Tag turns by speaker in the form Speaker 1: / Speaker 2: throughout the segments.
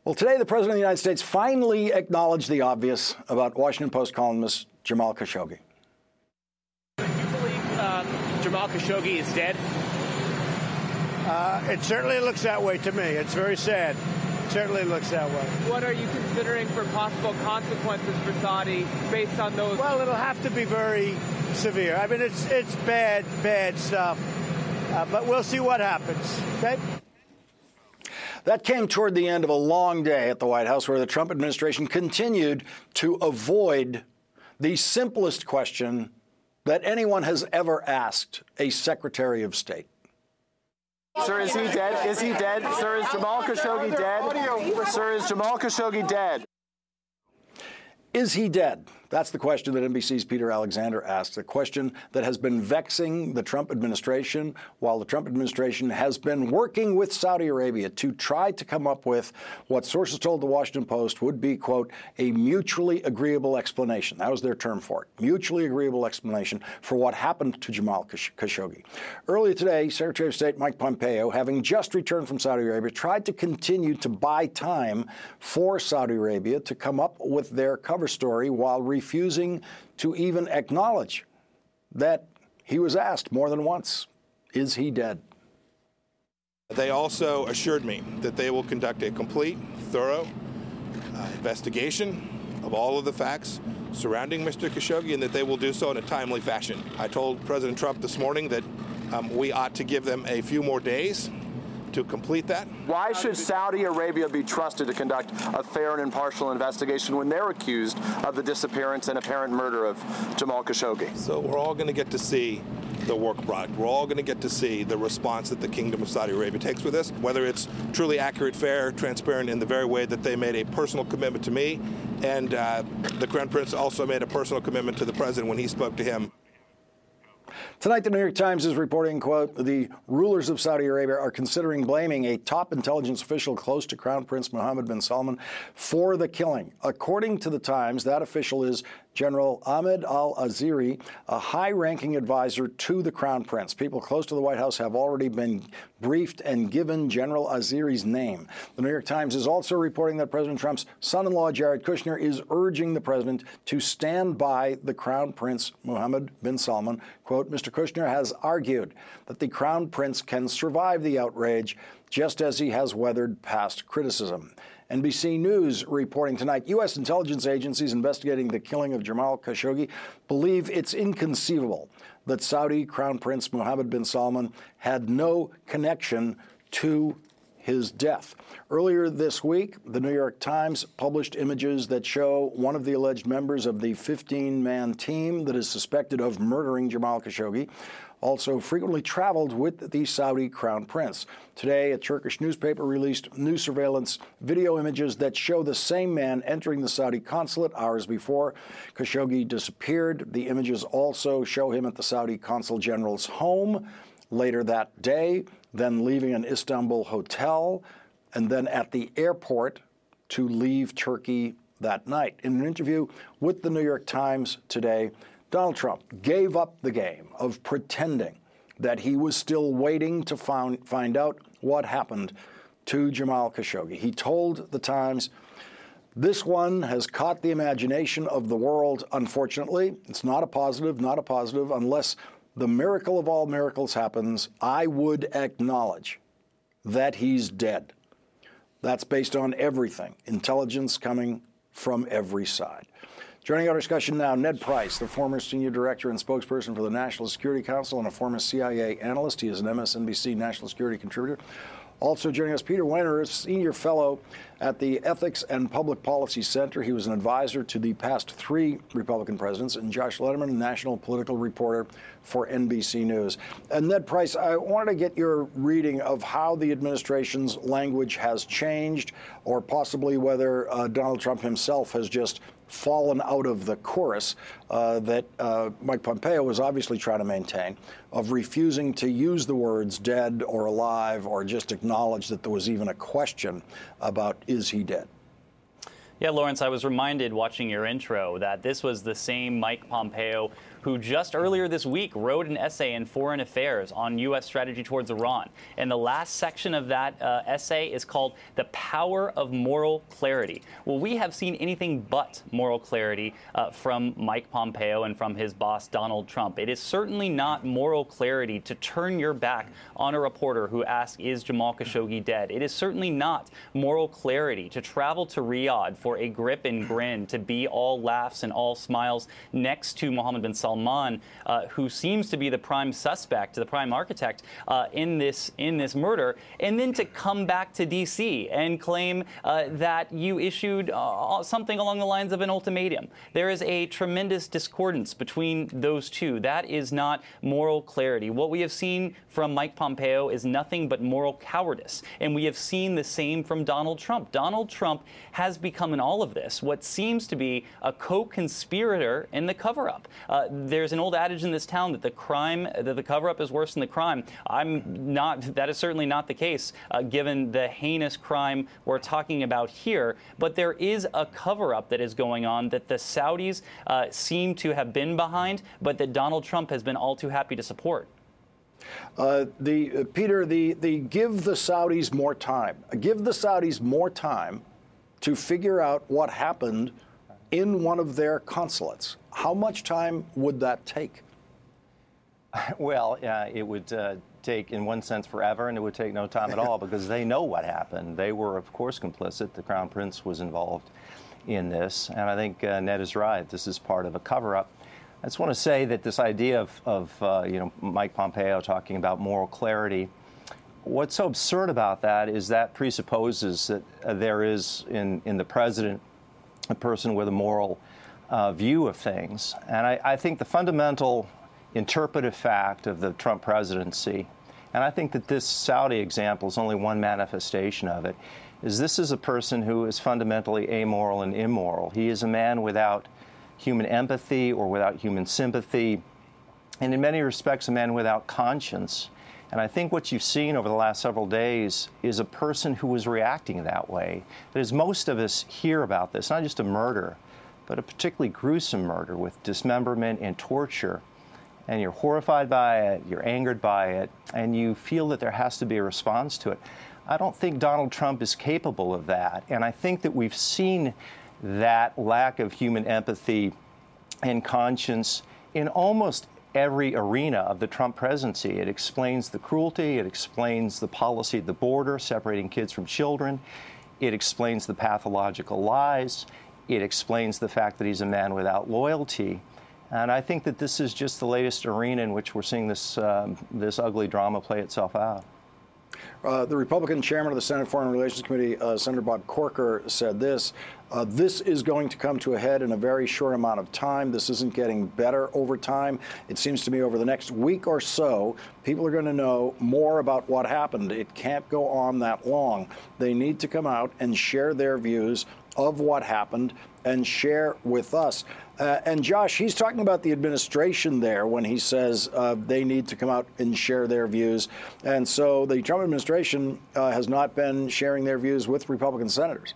Speaker 1: Well, today the President of the United States finally acknowledged the obvious about Washington Post columnist Jamal Khashoggi.
Speaker 2: Do you believe Jamal Khashoggi is dead?
Speaker 3: It certainly looks that way to me. It's very sad. It certainly looks that way.
Speaker 2: What are you considering for possible consequences for Saudi based on those?
Speaker 3: Well, it'll have to be very severe. I mean, it's bad stuff. But we'll see what happens. Okay?
Speaker 1: That came toward the end of a long day at the White House, where the Trump administration continued to avoid the simplest question that anyone has ever asked a Secretary of State.
Speaker 4: Sir, is he dead? Is he dead? Sir, is Jamal Khashoggi dead? Sir, is Jamal Khashoggi dead?
Speaker 1: Is he dead? That's the question that NBC's Peter Alexander asked, a question that has been vexing the Trump administration, while the Trump administration has been working with Saudi Arabia to try to come up with what sources told the Washington Post would be, quote, a mutually agreeable explanation. That was their term for it, mutually agreeable explanation for what happened to Jamal Khashoggi. Earlier today, Secretary of State Mike Pompeo, having just returned from Saudi Arabia, tried to continue to buy time for Saudi Arabia to come up with their cover story while refusing to even acknowledge that he was asked more than once, is he dead?
Speaker 5: They also assured me that they will conduct a complete, thorough investigation of all of the facts surrounding Mr. Khashoggi, and that they will do so in a timely fashion. I told President Trump this morning that we ought to give them a few more days to complete that.
Speaker 4: Why should Saudi Arabia be trusted to conduct a fair and impartial investigation when they're accused of the disappearance and apparent murder of Jamal Khashoggi?
Speaker 5: So we're all going to get to see the work product. We're all going to get to see the response that the Kingdom of Saudi Arabia takes with this, whether it's truly accurate, fair, transparent in the very way that they made a personal commitment to me, and the Crown Prince also made a personal commitment to the President when he spoke to him.
Speaker 1: Tonight, the New York Times is reporting, quote, the rulers of Saudi Arabia are considering blaming a top intelligence official close to Crown Prince Mohammed bin Salman for the killing. According to the Times, that official is General Ahmed al-Aziri, a high-ranking advisor to the Crown Prince. People close to the White House have already been briefed and given General Aziri's name. The New York Times is also reporting that President Trump's son-in-law, Jared Kushner, is urging the president to stand by the Crown Prince Mohammed bin Salman. Quote, Mr. Kushner has argued that the Crown Prince can survive the outrage just as he has weathered past criticism. NBC News reporting tonight, U.S. intelligence agencies investigating the killing of Jamal Khashoggi believe it's inconceivable that Saudi Crown Prince Mohammed bin Salman had no connection to his death. Earlier this week, the New York Times published images that show one of the alleged members of the 15-man team that is suspected of murdering Jamal Khashoggi also frequently traveled with the Saudi Crown Prince. Today, a Turkish newspaper released new surveillance video images that show the same man entering the Saudi consulate hours before Khashoggi disappeared. The images also show him at the Saudi consul general's home later that day, then leaving an Istanbul hotel, and then at the airport to leave Turkey that night. In an interview with the New York Times today, Donald Trump gave up the game of pretending that he was still waiting to find out what happened to Jamal Khashoggi. He told the Times, this one has caught the imagination of the world, unfortunately. It's not a positive, unless the miracle of all miracles happens. I would acknowledge that he's dead. That's based on everything, intelligence coming from every side. Joining our discussion now, Ned Price, the former senior director and spokesperson for the National Security Council and a former CIA analyst. He is an MSNBC national security contributor. Also joining us, Peter Wehner, a senior fellow at the Ethics and Public Policy Center. He was an advisor to the past 3 Republican presidents. And Josh Lederman, national political reporter for NBC News. And Ned Price, I wanted to get your reading of how the administration's language has changed, or possibly whether Donald Trump himself has just fallen out of the chorus that Mike Pompeo was obviously trying to maintain, of refusing to use the words dead or alive, or just acknowledge that there was even a question about is he dead.
Speaker 6: Yeah, Lawrence, I was reminded watching your intro that this was the same Mike Pompeo who just earlier this week wrote an essay in Foreign Affairs on U.S. strategy towards Iran. And the last section of that essay is called The Power of Moral Clarity. Well, we have seen anything but moral clarity from Mike Pompeo and from his boss, Donald Trump. It is certainly not moral clarity to turn your back on a reporter who asks, is Jamal Khashoggi dead? It is certainly not moral clarity to travel to Riyadh for a grip and grin, to be all laughs and all smiles next to Mohammed bin Salman, who seems to be the prime suspect, the prime architect in this murder, and then to come back to D.C. and claim that you issued something along the lines of an ultimatum. There is a tremendous discordance between those two. That is not moral clarity. What we have seen from Mike Pompeo is nothing but moral cowardice, and we have seen the same from Donald Trump. Donald Trump has become in all of this what seems to be a co-conspirator in the cover-up. There's an old adage in this town that the cover-up is worse than the crime. That is certainly not the case, given the heinous crime we're talking about here. But there is a cover-up that is going on that the Saudis seem to have been behind, but that Donald Trump has been all too happy to support.
Speaker 1: Peter, the give the Saudis more time. Give the Saudis more time to figure out what happened in one of their consulates. How much time would that take?
Speaker 7: Well, it would take, in one sense, forever, and it would take no time at all because they know what happened. They were, of course, complicit. The Crown Prince was involved in this, and I think Ned is right. This is part of a cover-up. I just want to say that this idea of Mike Pompeo talking about moral clarity, what's so absurd about that is that presupposes that there is in the president a person with a moral view of things. And I think the fundamental interpretive fact of the Trump presidency, and I think that this Saudi example is only one manifestation of it, is this is a person who is fundamentally amoral and immoral. He is a man without human empathy or without human sympathy, and in many respects a man without conscience. And I think what you've seen over the last several days is a person who was reacting that way. But as most of us hear about this, not just a murder, but a particularly gruesome murder with dismemberment and torture, and you're horrified by it, you're angered by it, and you feel that there has to be a response to it. I don't think Donald Trump is capable of that. And I think that we've seen that lack of human empathy and conscience in almost every arena of the Trump presidency. It explains the cruelty, it explains the policy at the border, separating kids from children, it explains the pathological lies, it explains the fact that he's a man without loyalty. And I think that this is just the latest arena in which we're seeing this ugly drama play itself out.
Speaker 1: The Republican chairman of the Senate Foreign Relations Committee, Senator Bob Corker, said this. This is going to come to a head in a very short amount of time. This isn't getting better over time. It seems to me over the next week or so, people are going to know more about what happened. It can't go on that long. They need to come out and share their views of what happened and share with us. And Josh, he's talking about the administration there when he says they need to come out and share their views. And so the Trump administration has not been sharing their views with Republican senators.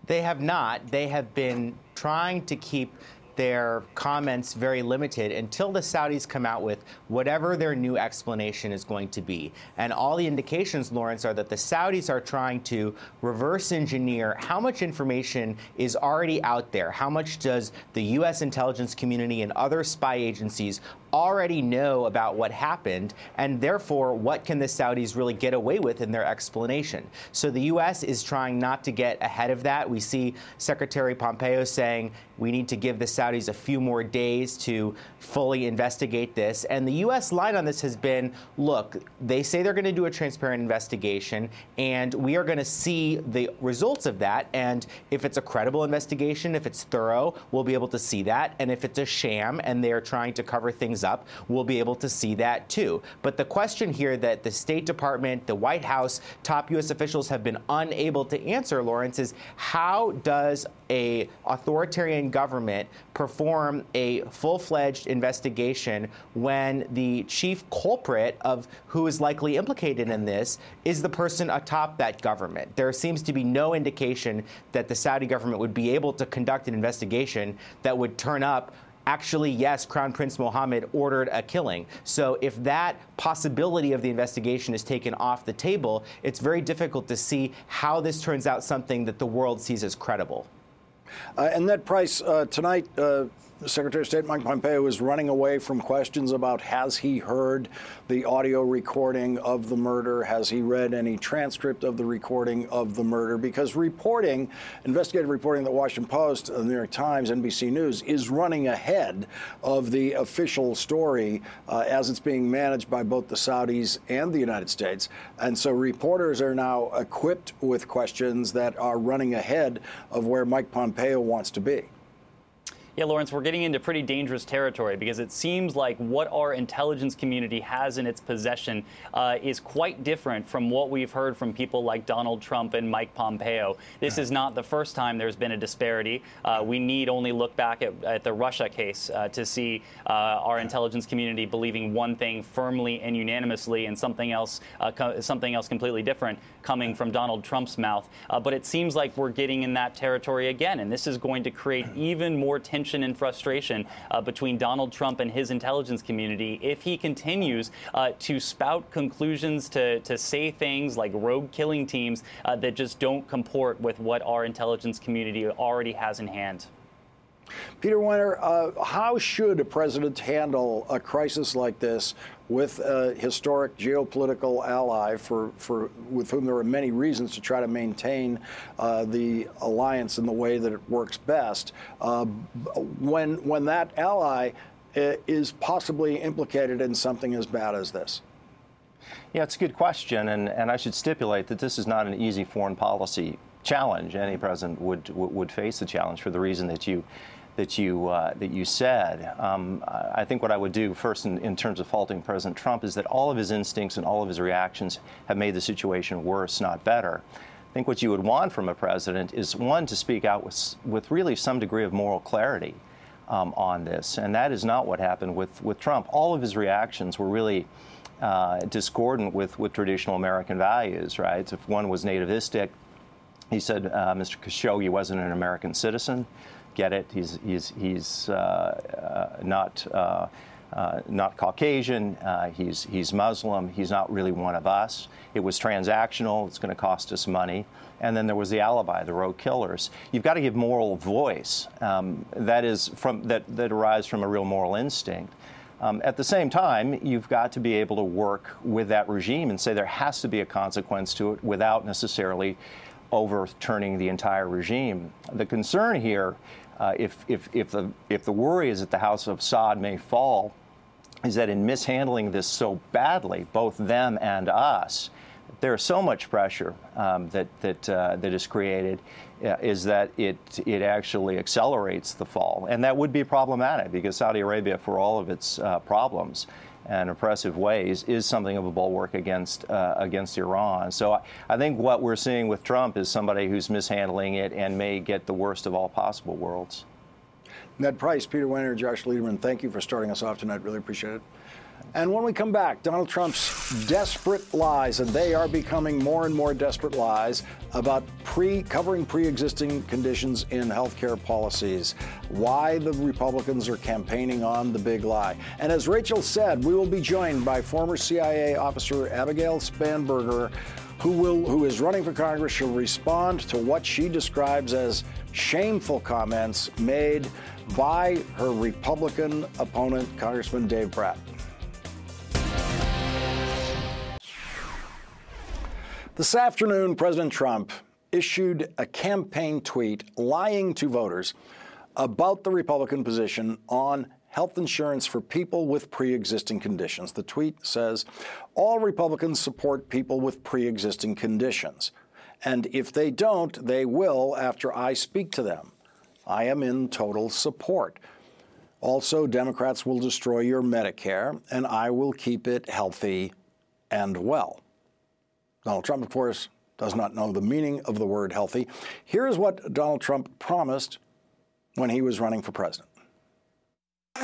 Speaker 8: They have not. They have been trying to keep their comments very limited until the Saudis come out with whatever their new explanation is going to be. And all the indications, Lawrence, are that the Saudis are trying to reverse engineer how much information is already out there. How much does the U.S. intelligence community and other spy agencies already know about what happened, and therefore what can the Saudis really get away with in their explanation. So the U.S. is trying not to get ahead of that. We see Secretary Pompeo saying we need to give the Saudis a few more days to fully investigate this. And the U.S. line on this has been, look, they say they're going to do a transparent investigation, and we are going to see the results of that. And if it's a credible investigation, if it's thorough, we'll be able to see that. And if it's a sham and they're trying to cover things up, we'll be able to see that too. But the question here that the State Department, the White House, top U.S. officials have been unable to answer, Lawrence, is how does a authoritarian government perform a full-fledged investigation when the chief culprit of who is likely implicated in this is the person atop that government? There seems to be no indication that the Saudi government would be able to conduct an investigation that would turn up actually, yes, Crown Prince Mohammed ordered a killing. So if that possibility of the investigation is taken off the table, it's very difficult to see how this turns out something that the world sees as credible.
Speaker 1: And Ned Price, tonight, Secretary of State Mike Pompeo is running away from questions about has he heard the audio recording of the murder? Has he read any transcript of the recording of the murder? Because reporting, investigative reporting, the Washington Post, the New York Times, NBC News is running ahead of the official story as it's being managed by both the Saudis and the United States. And so reporters are now equipped with questions that are running ahead of where Mike Pompeo wants to be.
Speaker 6: Yeah, Lawrence, we're getting into pretty dangerous territory because it seems like what our intelligence community has in its possession is quite different from what we've heard from people like Donald Trump and Mike Pompeo. This is not the first time there's been a disparity. We need only look back at the Russia case to see our intelligence community believing one thing firmly and unanimously and something else completely different coming from Donald Trump's mouth. But it seems like we're getting in that territory again, and this is going to create even more tension and frustration between Donald Trump and his intelligence community if he continues to spout conclusions, to say things like rogue killing teams that just don't comport with what our intelligence community already has in hand.
Speaker 1: Peter Wehner, how should a president handle a crisis like this with a historic geopolitical ally with whom there are many reasons to try to maintain the alliance in the way that it works best, when that ally is possibly implicated in something as bad as this?
Speaker 7: Yeah, it's a good question, and I should stipulate that this is not an easy foreign policy challenge. Any president would face the challenge for the reason that you said. I think what I would do first in terms of faulting President Trump is that all of his instincts and all of his reactions have made the situation worse, not better. I think what you would want from a president is, one, to speak out with really some degree of moral clarity on this, and that is not what happened with Trump. All of his reactions were really discordant with traditional American values, right? If one was nativistic, he said Mr. Khashoggi wasn't an American citizen. Get it? He's not Caucasian. He's Muslim. He's not really one of us. It was transactional. It's going to cost us money. And then there was the alibi, the rogue killers. You've got to give moral voice. That arises from a real moral instinct. At the same time, you've got to be able to work with that regime and say there has to be a consequence to it without necessarily overturning the entire regime. The concern here, if the worry is that the House of Saud may fall, is that in mishandling this so badly, both them and us, there's so much pressure that is created, is that it actually accelerates the fall, and that would be problematic because Saudi Arabia, for all of its problems and oppressive ways, is something of a bulwark against Iran. So I think what we're seeing with Trump is somebody who's mishandling it and may get the worst of all possible worlds.
Speaker 1: Ned Price, Peter Wehner, Josh Lederman, thank you for starting us off tonight. Really appreciate it. And when we come back, Donald Trump's desperate lies, and they are becoming more and more desperate lies about covering pre-existing conditions in healthcare policies, why the Republicans are campaigning on the big lie. And as Rachel said, we will be joined by former CIA officer Abigail Spanberger, who is running for Congress. She'll respond to what she describes as shameful comments made by her Republican opponent, Congressman Dave Brat. This afternoon, President Trump issued a campaign tweet lying to voters about the Republican position on health insurance for people with pre-existing conditions. The tweet says, all Republicans support people with pre-existing conditions. And if they don't, they will after I speak to them. I am in total support. Also, Democrats will destroy your Medicare, and I will keep it healthy and well. Donald Trump, of course, does not know the meaning of the word healthy. Here is what Donald Trump promised when he was running for president.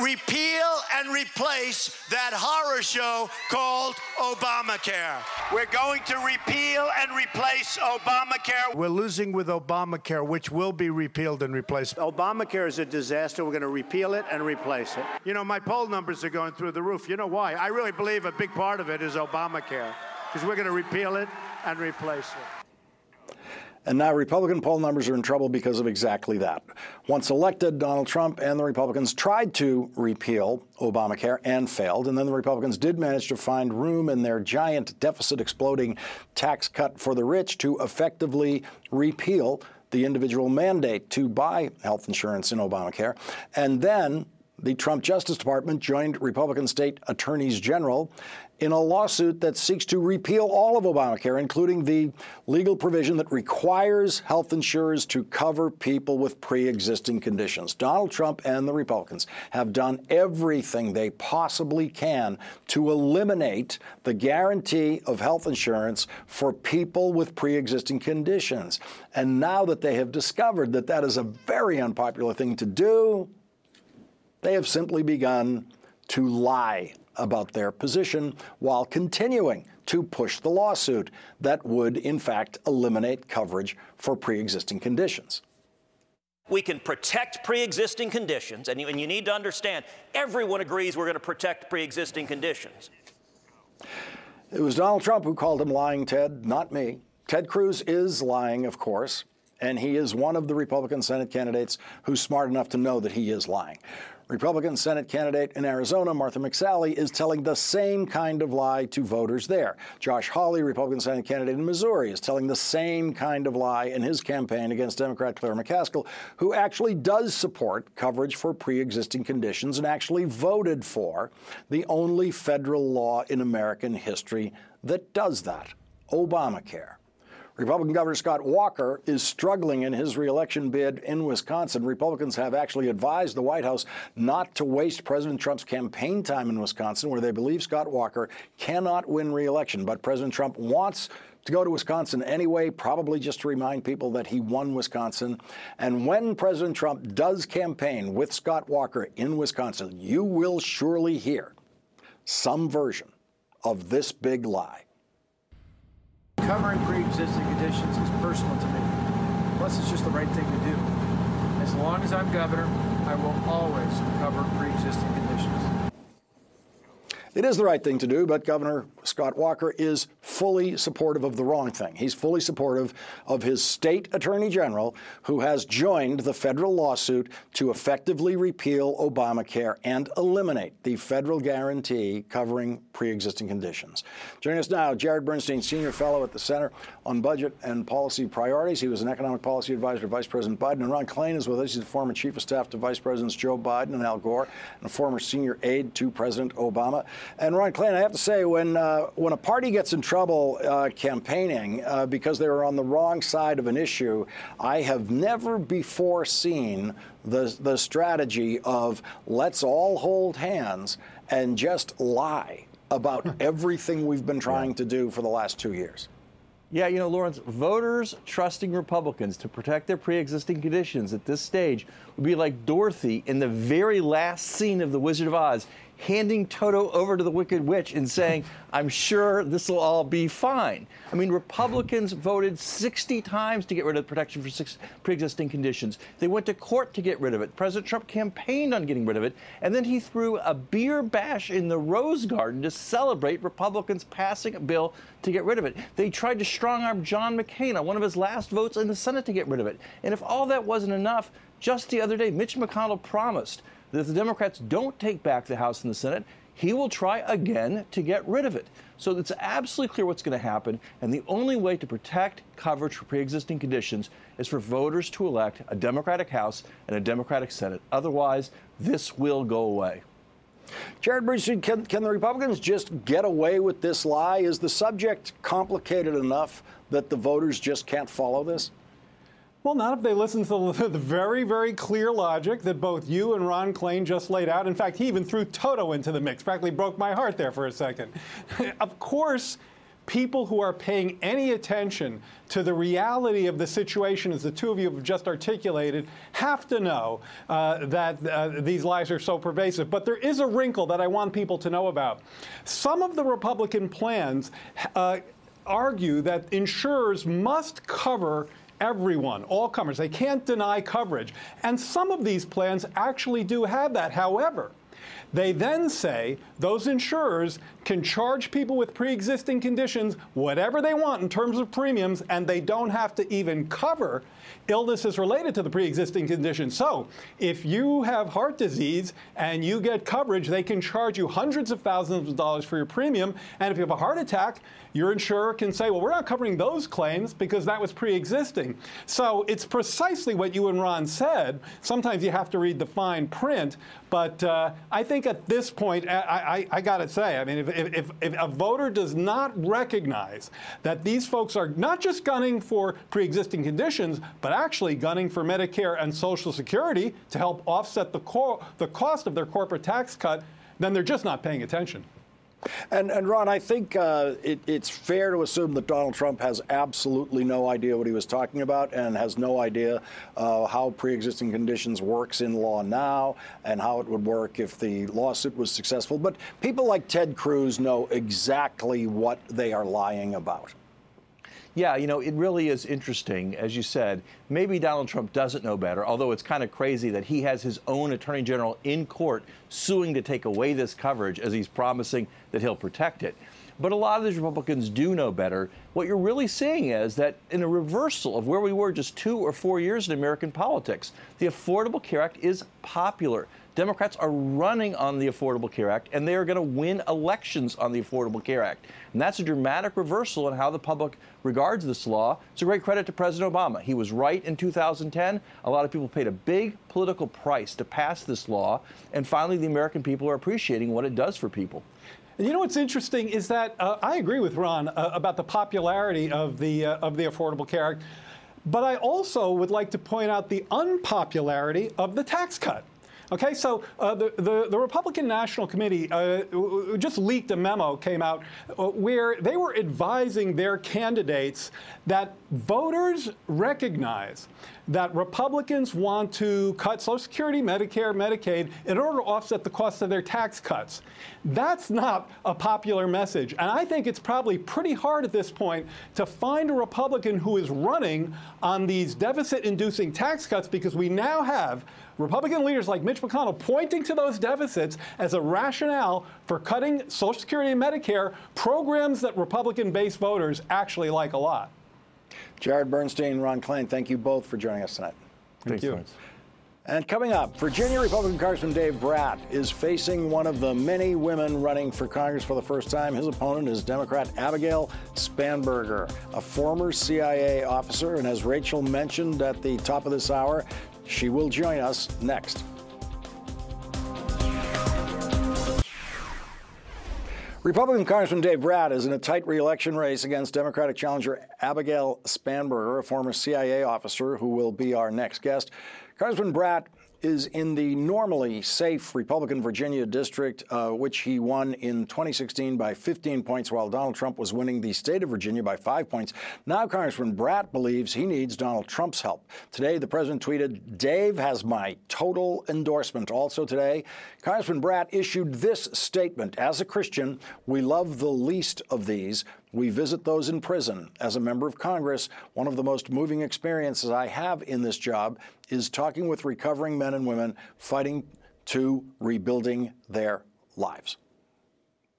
Speaker 3: Repeal and replace that horror show called Obamacare. We're going to repeal and replace Obamacare. We're losing with Obamacare, which will be repealed and replaced. Obamacare is a disaster. We're going to repeal it and replace it. You know, my poll numbers are going through the roof. You know why? I really believe a big part of it is Obamacare, because we're going to repeal it and replace it.
Speaker 1: And now Republican poll numbers are in trouble because of exactly that. Once elected, Donald Trump and the Republicans tried to repeal Obamacare and failed. And then the Republicans did manage to find room in their giant deficit-exploding tax cut for the rich to effectively repeal the individual mandate to buy health insurance in Obamacare. And then the Trump Justice Department joined Republican state attorneys general in a lawsuit that seeks to repeal all of Obamacare, including the legal provision that requires health insurers to cover people with pre-existing conditions. Donald Trump and the Republicans have done everything they possibly can to eliminate the guarantee of health insurance for people with pre-existing conditions. And now that they have discovered that that is a very unpopular thing to do, they have simply begun to lie about their position while continuing to push the lawsuit that would, in fact, eliminate coverage for pre-existing conditions.
Speaker 9: We can protect pre-existing conditions, and you need to understand, everyone agrees we're going to protect pre-existing conditions.
Speaker 1: It was Donald Trump who called him lying, Ted, not me. Ted Cruz is lying, of course, and he is one of the Republican Senate candidates who's smart enough to know that he is lying. Republican Senate candidate in Arizona, Martha McSally, is telling the same kind of lie to voters there. Josh Hawley, Republican Senate candidate in Missouri, is telling the same kind of lie in his campaign against Democrat Claire McCaskill, who actually does support coverage for pre-existing conditions and actually voted for the only federal law in American history that does that, Obamacare. Republican Governor Scott Walker is struggling in his reelection bid in Wisconsin. Republicans have actually advised the White House not to waste President Trump's campaign time in Wisconsin, where they believe Scott Walker cannot win reelection. But President Trump wants to go to Wisconsin anyway, probably just to remind people that he won Wisconsin. And when President Trump does campaign with Scott Walker in Wisconsin, you will surely hear some version of this big lie.
Speaker 10: Covering pre-existing conditions is personal to me. Plus, it's just the right thing to do. As long as I'm governor, I will always cover pre-existing conditions.
Speaker 1: It is the right thing to do, but Governor Scott Walker is fully supportive of the wrong thing. He's fully supportive of his state attorney general, who has joined the federal lawsuit to effectively repeal Obamacare and eliminate the federal guarantee covering pre-existing conditions. Joining us now, Jared Bernstein, senior fellow at the Center on Budget and Policy Priorities. He was an economic policy advisor to Vice President Biden. And Ron Klain is with us. He's the former chief of staff to Vice Presidents Joe Biden and Al Gore, and a former senior aide to President Obama. And Ron Klain, I have to say, when a party gets in trouble campaigning because they were on the wrong side of an issue, I have never before seen the strategy of let's all hold hands and just lie about everything we've been trying to do for the last 2 years.
Speaker 11: Yeah, you know, Lawrence, voters trusting Republicans to protect their pre-existing conditions at this stage would be like Dorothy in the very last scene of The Wizard of Oz, handing Toto over to the Wicked Witch and saying, I'm sure this will all be fine. I mean, Republicans voted 60 times to get rid of protection for pre-existing conditions. They went to court to get rid of it. President Trump campaigned on getting rid of it, and then he threw a beer bash in the Rose Garden to celebrate Republicans passing a bill to get rid of it. They tried to strong-arm John McCain on one of his last votes in the Senate to get rid of it. And if all that wasn't enough, just the other day, Mitch McConnell promised that if the Democrats don't take back the House and the Senate, he will try again to get rid of it. So it's absolutely clear what's going to happen, and the only way to protect coverage for pre-existing conditions is for voters to elect a Democratic House and a Democratic Senate. Otherwise, this will go away.
Speaker 1: Jared Bernstein, can the Republicans just get away with this lie? Is the subject complicated enough that the voters just can't follow this?
Speaker 12: Well, not if they listen to the very, very clear logic that both you and Ron Klain just laid out. In fact, he even threw Toto into the mix. Practically broke my heart there for a second. Of course, people who are paying any attention to the reality of the situation, as the two of you have just articulated, have to know that these lies are so pervasive. But there is a wrinkle that I want people to know about. Some of the Republican plans argue that insurers must cover everyone, all comers. They can't deny coverage. And some of these plans actually do have that. However, they then say those insurers can charge people with pre-existing conditions whatever they want in terms of premiums, and they don't have to even cover illnesses related to the pre-existing condition. So if you have heart disease and you get coverage, they can charge you hundreds of thousands of dollars for your premium. And if you have a heart attack, your insurer can say, well, we're not covering those claims because that was pre-existing. So it's precisely what you and Ron said. Sometimes you have to read the fine print. But I think at this point, I got to say, I mean, if a voter does not recognize that these folks are not just gunning for pre-existing conditions, but actually gunning for Medicare and Social Security to help offset the cost of their corporate tax cut, then they're just not paying attention.
Speaker 1: And Ron, I think it's fair to assume that Donald Trump has absolutely no idea what he was talking about and has no idea how pre-existing conditions works in law now and how it would work if the lawsuit was successful. But people like Ted Cruz know exactly what they are lying about.
Speaker 11: Yeah, you know, it really is interesting. As you said, maybe Donald Trump doesn't know better, although it's kind of crazy that he has his own attorney general in court suing to take away this coverage as he's promising that he'll protect it. But a lot of these Republicans do know better. What you're really seeing is that in a reversal of where we were just 2 or 4 years in American politics, the Affordable Care Act is popular. Democrats are running on the Affordable Care Act, and they are going to win elections on the Affordable Care Act. And that's a dramatic reversal in how the public regards this law. It's a great credit to President Obama. He was right in 2010. A lot of people paid a big political price to pass this law, and finally the American people are appreciating what it does for people.
Speaker 12: And you know what's interesting is that I agree with Ron about the popularity of the Affordable Care Act, but I also would like to point out the unpopularity of the tax cut. Okay, so the Republican National Committee just leaked a memo, came out, where they were advising their candidates that voters recognize that Republicans want to cut Social Security, Medicare, Medicaid in order to offset the cost of their tax cuts. That's not a popular message. And I think it's probably pretty hard at this point to find a Republican who is running on these deficit-inducing tax cuts, because we now have Republican leaders like Mitch McConnell pointing to those deficits as a rationale for cutting Social Security and Medicare, programs that Republican-based voters actually like a lot.
Speaker 1: Jared Bernstein, Ron Klain, thank you both for joining us tonight.
Speaker 12: Thank you.
Speaker 1: And coming up, Virginia Republican Congressman Dave Brat is facing one of the many women running for Congress for the first time. His opponent is Democrat Abigail Spanberger, a former CIA officer. And as Rachel mentioned at the top of this hour, she will join us next. Republican Congressman Dave Brat is in a tight re-election race against Democratic challenger Abigail Spanberger, a former CIA officer who will be our next guest. Congressman Brat is in the normally safe Republican Virginia district, which he won in 2016 by 15 points, while Donald Trump was winning the state of Virginia by 5 points. Now Congressman Brat believes he needs Donald Trump's help. Today, the president tweeted, "Dave has my total endorsement." Also today, Congressman Brat issued this statement: "As a Christian, we love the least of these. We visit those in prison. As a member of Congress, one of the most moving experiences I have in this job is talking with recovering men and women fighting to rebuilding their lives."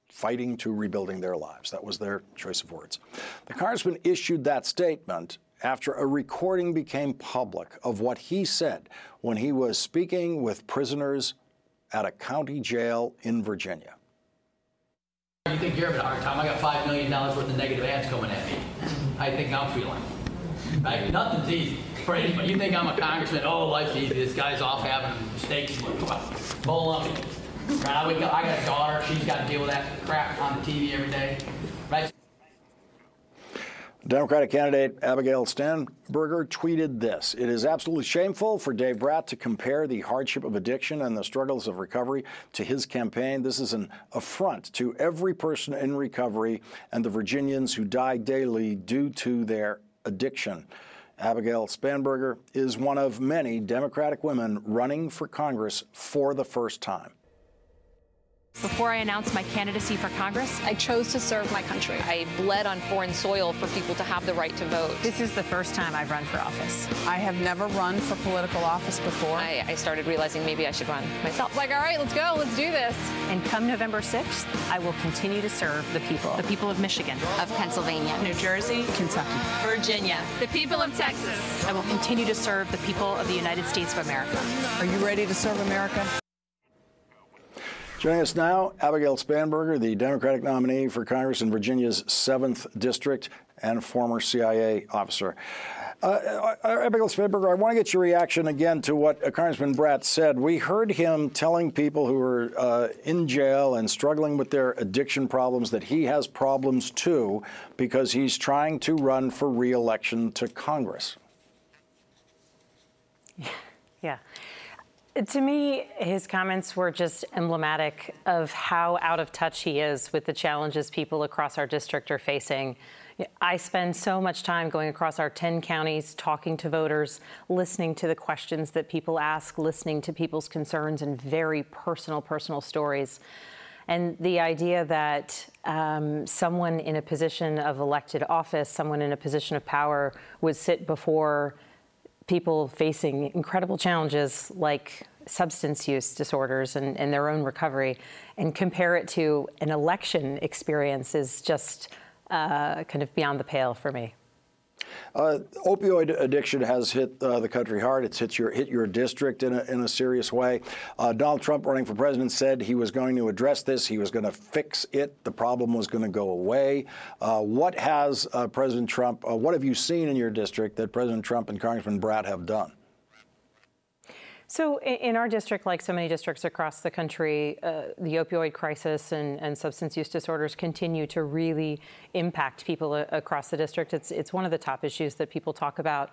Speaker 1: Fighting to rebuilding their lives. That was their choice of words. The congressman issued that statement after a recording became public of what he said when he was speaking with prisoners at a county jail in Virginia.
Speaker 13: You think you're having a hard time? I got $5 million worth of negative ads coming at me. How you think I'm feeling? Right? Nothing's easy for anybody. You think I'm a congressman? Oh, life's easy. This guy's off having mistakes. Bull on me. Right? I got a daughter. She's got to deal with that crap on the TV every day. Right?
Speaker 1: Democratic candidate Abigail Spanberger tweeted this: "It is absolutely shameful for Dave Brat to compare the hardship of addiction and the struggles of recovery to his campaign. This is an affront to every person in recovery and the Virginians who die daily due to their addiction." Abigail Spanberger is one of many Democratic women running for Congress for the first time.
Speaker 14: Before I announced my candidacy for Congress, I chose to serve my country. I bled on foreign soil for people to have the right to vote.
Speaker 15: This is the first time I've run for office.
Speaker 16: I have never run for political office before.
Speaker 14: I started realizing maybe I should run myself.
Speaker 15: Like, all right, let's go, let's do this. And come November 6th, I will continue to serve the people of Michigan,
Speaker 14: of Pennsylvania,
Speaker 15: New Jersey,
Speaker 16: Kentucky,
Speaker 14: Virginia,
Speaker 15: the people of Texas. I will continue to serve the people of the United States of America.
Speaker 16: Are you ready to serve America?
Speaker 1: Joining us now, Abigail Spanberger, the Democratic nominee for Congress in Virginia's 7th District and former CIA officer. Abigail Spanberger, I want to get your reaction again to what Congressman Brat said. We heard him telling people who were in jail and struggling with their addiction problems that he has problems too because he's trying to run for re-election to Congress.
Speaker 17: Yeah. To me, his comments were just emblematic of how out of touch he is with the challenges people across our district are facing. I spend so much time going across our 10 counties, talking to voters, listening to the questions that people ask, listening to people's concerns and very personal stories. And the idea that someone in a position of elected office, someone in a position of power would sit before people facing incredible challenges like substance use disorders and their own recovery and compare it to an election experience is just kind of beyond the pale for me.
Speaker 1: Opioid addiction has hit the country hard. It's hit your district in a serious way. Donald Trump, running for president, said he was going to address this. He was going to fix it. The problem was going to go away. What has President Trump, what have you seen in your district that President Trump and Congressman Brat have done?
Speaker 17: So in our district, like so many districts across the country, the opioid crisis and substance use disorders continue to really impact people across the district. It's one of the top issues that people talk about.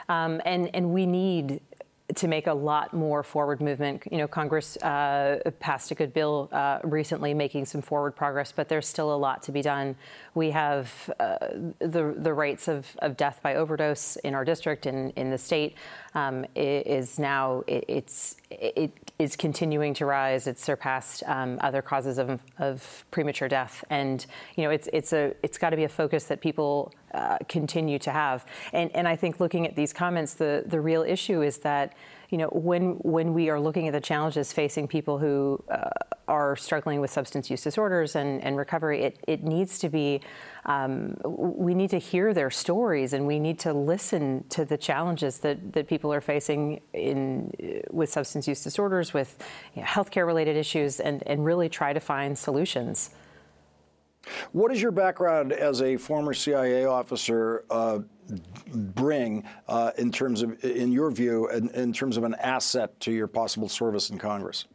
Speaker 17: And we need to make a lot more forward movement. You know, Congress passed a good bill recently making some forward progress, but there's still a lot to be done. We have the rates of death by overdose in our district and in the state it is continuing to rise. It's surpassed other causes of premature death. And, you know, it's got to be a focus that people continue to have. And I think looking at these comments, the real issue is that, you know, when we are looking at the challenges facing people who are struggling with substance use disorders and recovery, it needs to be, we need to hear their stories and we need to listen to the challenges that people are facing with substance use disorders, with healthcare related issues, and really try to find solutions.
Speaker 1: What does your background as a former CIA officer bring in terms of, in your view, in terms of an asset to your possible service in Congress?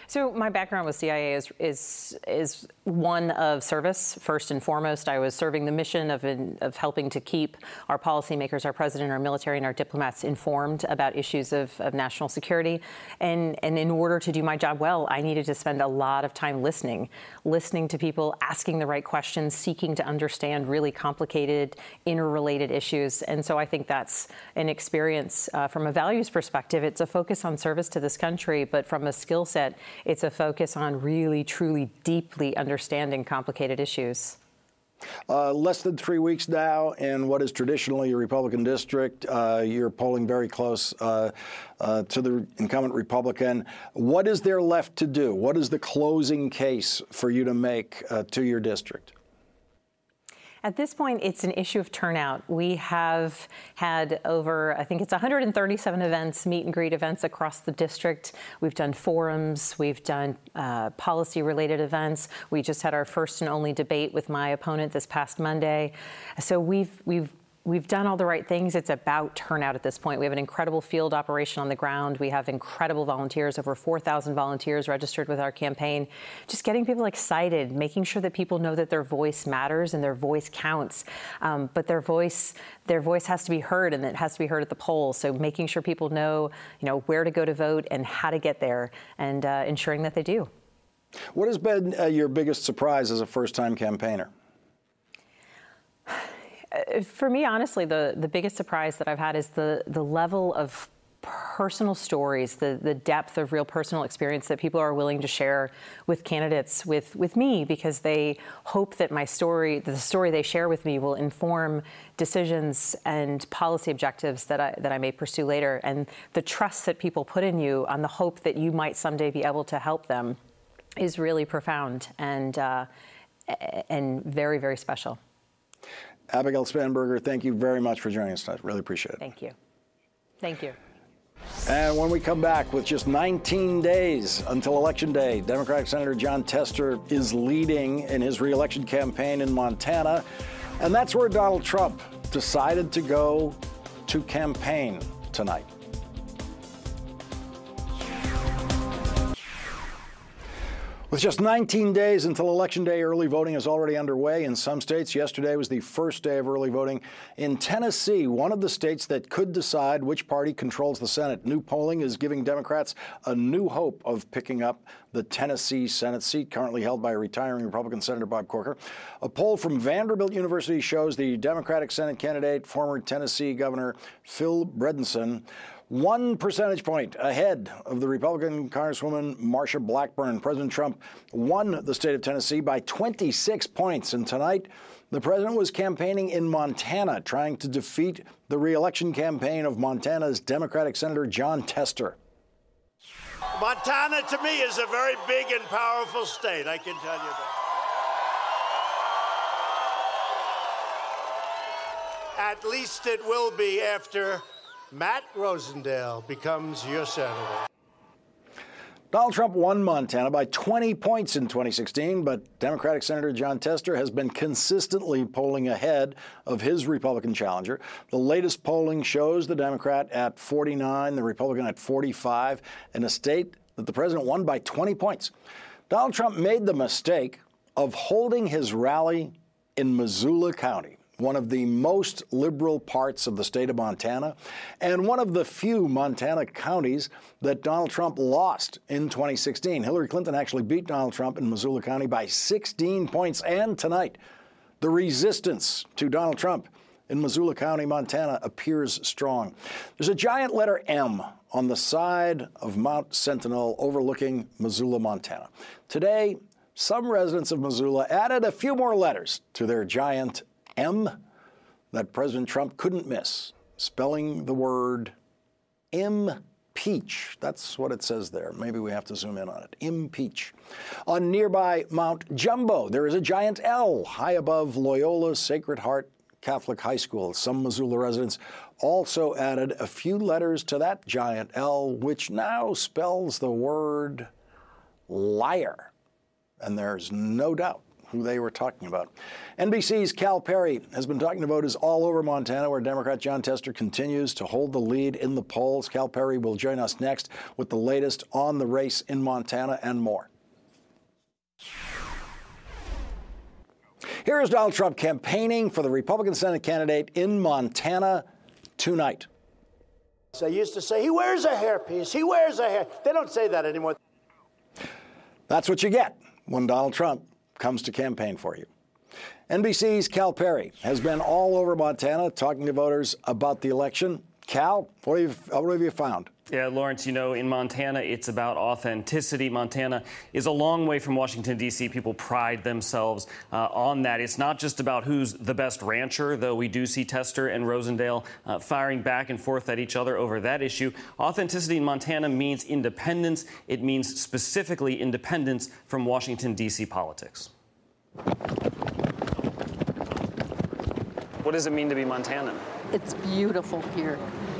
Speaker 17: So my background with CIA is one of service, first and foremost. I was serving the mission of helping to keep our policymakers, our president, our military, and our diplomats informed about issues of national security. And in order to do my job well, I needed to spend a lot of time listening to people, asking the right questions, seeking to understand really complicated, interrelated issues. And so I think that's an experience from a values perspective. It's a focus on service to this country, but from a skill set, it's a focus on really, truly, deeply understanding complicated issues.
Speaker 1: Less than 3 weeks now in what is traditionally a Republican district. You're polling very close to the incumbent Republican. What is there left to do? What is the closing case for you to make to your district?
Speaker 17: At this point, it's an issue of turnout. We have had over, I think it's 137 events, meet and greet events across the district. We've done forums. We've done policy-related events. We just had our first and only debate with my opponent this past Monday. So we've we've done all the right things. It's about turnout at this point. We have an incredible field operation on the ground. We have incredible volunteers, over 4,000 volunteers registered with our campaign. Just getting people excited, making sure that people know that their voice matters and their voice counts. But their voice has to be heard, and it has to be heard at the polls. So making sure people know, where to go to vote and how to get there, and ensuring that they do.
Speaker 1: What has been your biggest surprise as a first-time campaigner?
Speaker 17: For me, honestly, the biggest surprise that I've had is the level of personal stories, the depth of real personal experience that people are willing to share with candidates, with me, because they hope that the story they share with me will inform decisions and policy objectives that I may pursue later. And the trust that people put in you on the hope that you might someday be able to help them is really profound and very, very special.
Speaker 1: Abigail Spanberger, thank you very much for joining us tonight. Really appreciate it.
Speaker 17: Thank you. Thank you.
Speaker 1: And when we come back, with just 19 days until Election Day, Democratic Senator Jon Tester is leading in his re-election campaign in Montana. And that's where Donald Trump decided to go to campaign tonight. With just 19 days until Election Day, early voting is already underway in some states. Yesterday was the first day of early voting in Tennessee, one of the states that could decide which party controls the Senate. New polling is giving Democrats a new hope of picking up the Tennessee Senate seat, currently held by retiring Republican Senator Bob Corker. A poll from Vanderbilt University shows the Democratic Senate candidate, former Tennessee Governor Phil Bredesen, 1 percentage point ahead of the Republican Congresswoman Marsha Blackburn. President Trump won the state of Tennessee by 26 points. And tonight, the president was campaigning in Montana, trying to defeat the re-election campaign of Montana's Democratic Senator Jon Tester.
Speaker 3: Montana, to me, is a very big and powerful state, I can tell you that. At least it will be after Matt Rosendale becomes your senator.
Speaker 1: Donald Trump won Montana by 20 points in 2016, but Democratic Senator Jon Tester has been consistently polling ahead of his Republican challenger. The latest polling shows the Democrat at 49, the Republican at 45, in a state that the president won by 20 points. Donald Trump made the mistake of holding his rally in Missoula County, one of the most liberal parts of the state of Montana, and one of the few Montana counties that Donald Trump lost in 2016. Hillary Clinton actually beat Donald Trump in Missoula County by 16 points. And tonight, the resistance to Donald Trump in Missoula County, Montana, appears strong. There's a giant letter M on the side of Mount Sentinel overlooking Missoula, Montana. Today, some residents of Missoula added a few more letters to their giant M that President Trump couldn't miss, spelling the word impeach. That's what it says there. Maybe we have to zoom in on it. Impeach. On nearby Mount Jumbo, there is a giant L high above Loyola Sacred Heart Catholic High School. Some Missoula residents also added a few letters to that giant L, which now spells the word liar. And there's no doubt who they were talking about. NBC's Cal Perry has been talking to voters all over Montana, where Democrat Jon Tester continues to hold the lead in the polls. Cal Perry will join us next with the latest on the race in Montana and more. Here is Donald Trump campaigning for the Republican Senate candidate in Montana tonight.
Speaker 3: I used to say, he wears a hairpiece, he wears a hair. They don't say that anymore.
Speaker 1: That's what you get when Donald Trump comes to campaign for you. NBC's Cal Perry has been all over Montana talking to voters about the election. Cal, what have you found?
Speaker 18: Yeah, Lawrence, in Montana, it's about authenticity. Montana is a long way from Washington, D.C. People pride themselves on that. It's not just about who's the best rancher, though we do see Tester and Rosendale firing back and forth at each other over that issue. Authenticity in Montana means independence. It means specifically independence from Washington, D.C. politics. What does it mean to be Montanan?
Speaker 19: It's beautiful here.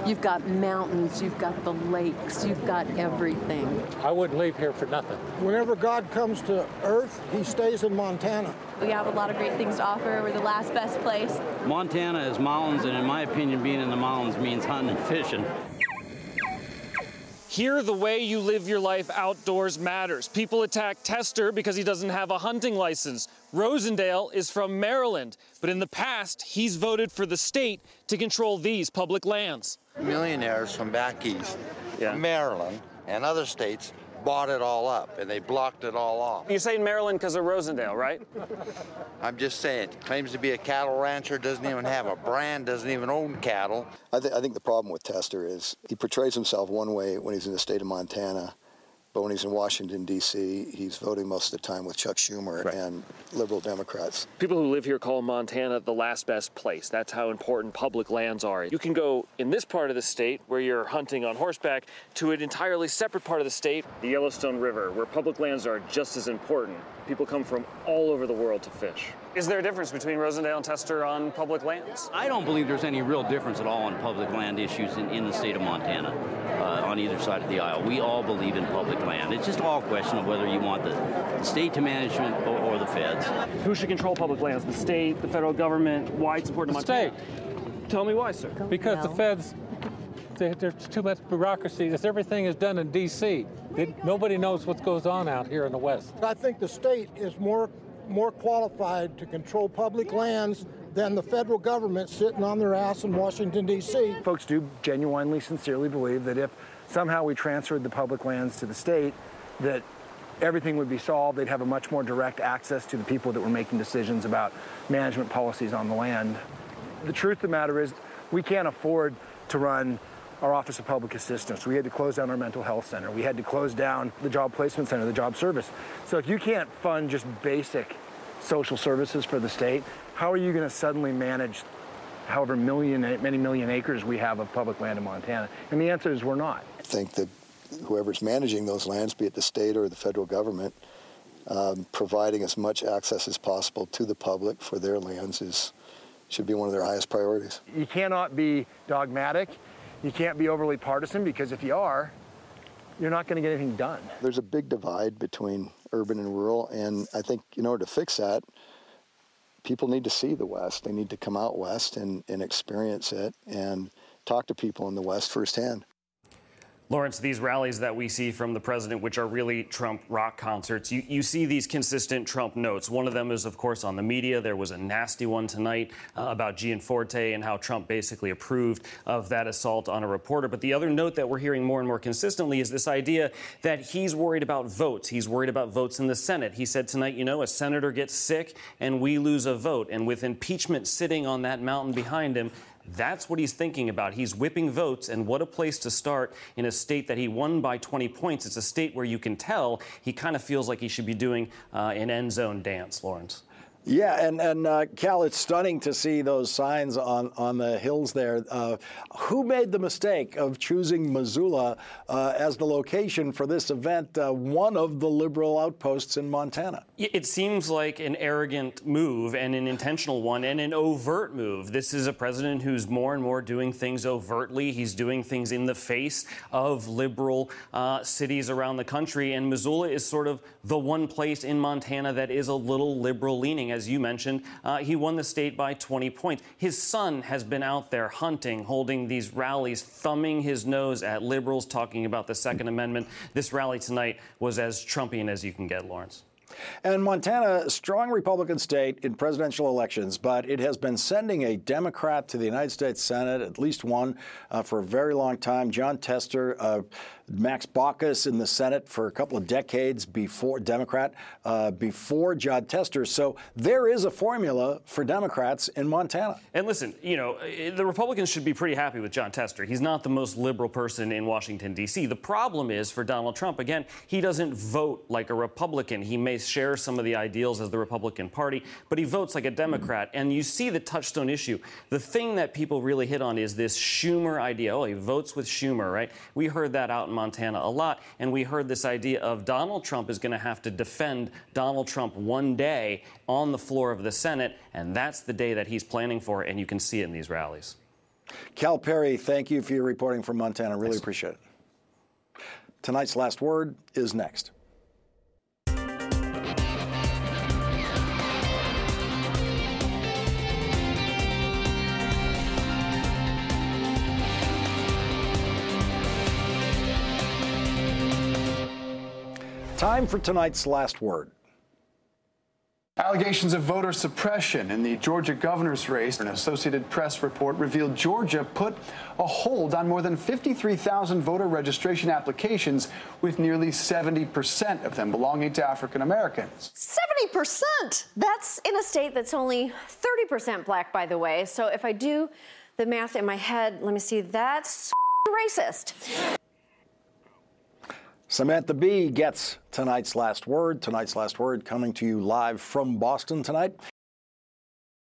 Speaker 19: You've got mountains, you've got the lakes, you've got everything.
Speaker 20: I wouldn't leave here for nothing. Whenever God comes to Earth, he stays in Montana.
Speaker 21: We have a lot of great things to offer. We're the last best place.
Speaker 22: Montana is mountains, and in my opinion, being in the mountains means hunting and fishing.
Speaker 18: Here, the way you live your life outdoors matters. People attack Tester because he doesn't have a hunting license. Rosendale is from Maryland, but in the past, he's voted for the state to control these public lands.
Speaker 23: Millionaires from back east, Maryland, and other states bought it all up, and they blocked it all off.
Speaker 18: You say Maryland because of Rosendale, right?
Speaker 23: I'm just saying, claims to be a cattle rancher, doesn't even have a brand, doesn't even own cattle.
Speaker 24: I think the problem with Tester is he portrays himself one way when he's in the state of Montana, but when he's in Washington, D.C., he's voting most of the time with Chuck Schumer and liberal Democrats.
Speaker 18: People who live here call Montana the last best place. That's how important public lands are. You can go in this part of the state where you're hunting on horseback to an entirely separate part of the state, the Yellowstone River, where public lands are just as important. People come from all over the world to fish. Is there a difference between Rosendale and Tester on public lands?
Speaker 22: I don't believe there's any real difference at all on public land issues in the state of Montana on either side of the aisle. We all believe in public land. It's just all a question of whether you want the state to management or the feds.
Speaker 18: Who should control public lands? The state, the federal government? Why it's important to Montana?
Speaker 20: State.
Speaker 18: Tell me why, sir.
Speaker 20: Because the feds, there's too much bureaucracy. Everything is done in D.C. Nobody knows what goes on out here in the West. I think the state is more qualified to control public lands than the federal government sitting on their ass in Washington, D.C.
Speaker 25: Folks do genuinely, sincerely believe that if somehow we transferred the public lands to the state, that everything would be solved. They'd have a much more direct access to the people that were making decisions about management policies on the land. The truth of the matter is we can't afford to run our Office of Public Assistance. We had to close down our mental health center. We had to close down the job placement center, the job service. So if you can't fund just basic social services for the state, how are you going to suddenly manage however many million acres we have of public land in Montana? And the answer is we're not.
Speaker 24: I think that whoever's managing those lands, be it the state or the federal government, providing as much access as possible to the public for their lands should be one of their highest priorities.
Speaker 25: You cannot be dogmatic. You can't be overly partisan, because if you are, you're not going to get anything done.
Speaker 24: There's a big divide between urban and rural, and I think in order to fix that, people need to see the West. They need to come out West and experience it and talk to people in the West firsthand.
Speaker 18: Lawrence, these rallies that we see from the president, which are really Trump rock concerts, you see these consistent Trump notes. One of them is, of course, on the media. There was a nasty one tonight about Gianforte and how Trump basically approved of that assault on a reporter. But the other note that we're hearing more and more consistently is this idea that he's worried about votes. He's worried about votes in the Senate. He said tonight, a senator gets sick and we lose a vote. And with impeachment sitting on that mountain behind him, that's what he's thinking about. He's whipping votes, and what a place to start in a state that he won by 20 points. It's a state where you can tell he kind of feels like he should be doing an end zone dance, Lawrence.
Speaker 1: Yeah, and Cal, it's stunning to see those signs on the hills there. Who made the mistake of choosing Missoula as the location for this event, one of the liberal outposts in Montana?
Speaker 18: It seems like an arrogant move and an intentional one and an overt move. This is a president who's more and more doing things overtly. He's doing things in the face of liberal cities around the country, and Missoula is sort of the one place in Montana that is a little liberal leaning. As you mentioned, he won the state by 20 points. His son has been out there hunting, holding these rallies, thumbing his nose at liberals, talking about the Second Amendment. This rally tonight was as Trumpian as you can get, Lawrence.
Speaker 1: And Montana, a strong Republican state in presidential elections, but it has been sending a Democrat to the United States Senate, at least one, for a very long time. Jon Tester, Max Baucus in the Senate for a couple of decades before Democrat, before Jon Tester. So there is a formula for Democrats in Montana.
Speaker 18: And listen, the Republicans should be pretty happy with Jon Tester. He's not the most liberal person in Washington, D.C. The problem is for Donald Trump, again, he doesn't vote like a Republican. He may share some of the ideals as the Republican Party, but he votes like a Democrat. And you see the touchstone issue. The thing that people really hit on is this Schumer idea. Oh, he votes with Schumer, right? We heard that out in Montana a lot, and we heard this idea of Donald Trump is going to have to defend Donald Trump one day on the floor of the Senate, and that's the day that he's planning for, and you can see it in these rallies.
Speaker 1: Cal Perry, thank you for your reporting from Montana. Really appreciate it. Tonight's Last Word is next. Time for tonight's Last Word.
Speaker 2: Allegations of voter suppression in the Georgia governor's race. An Associated Press report revealed Georgia put a hold on more than 53,000 voter registration applications, with nearly 70% of them belonging to African Americans.
Speaker 4: 70%! That's in a state that's only 30% black, by the way. So if I do the math in my head, let me see, that's racist.
Speaker 1: Samantha Bee gets tonight's Last Word. Tonight's Last Word coming to you live from Boston tonight.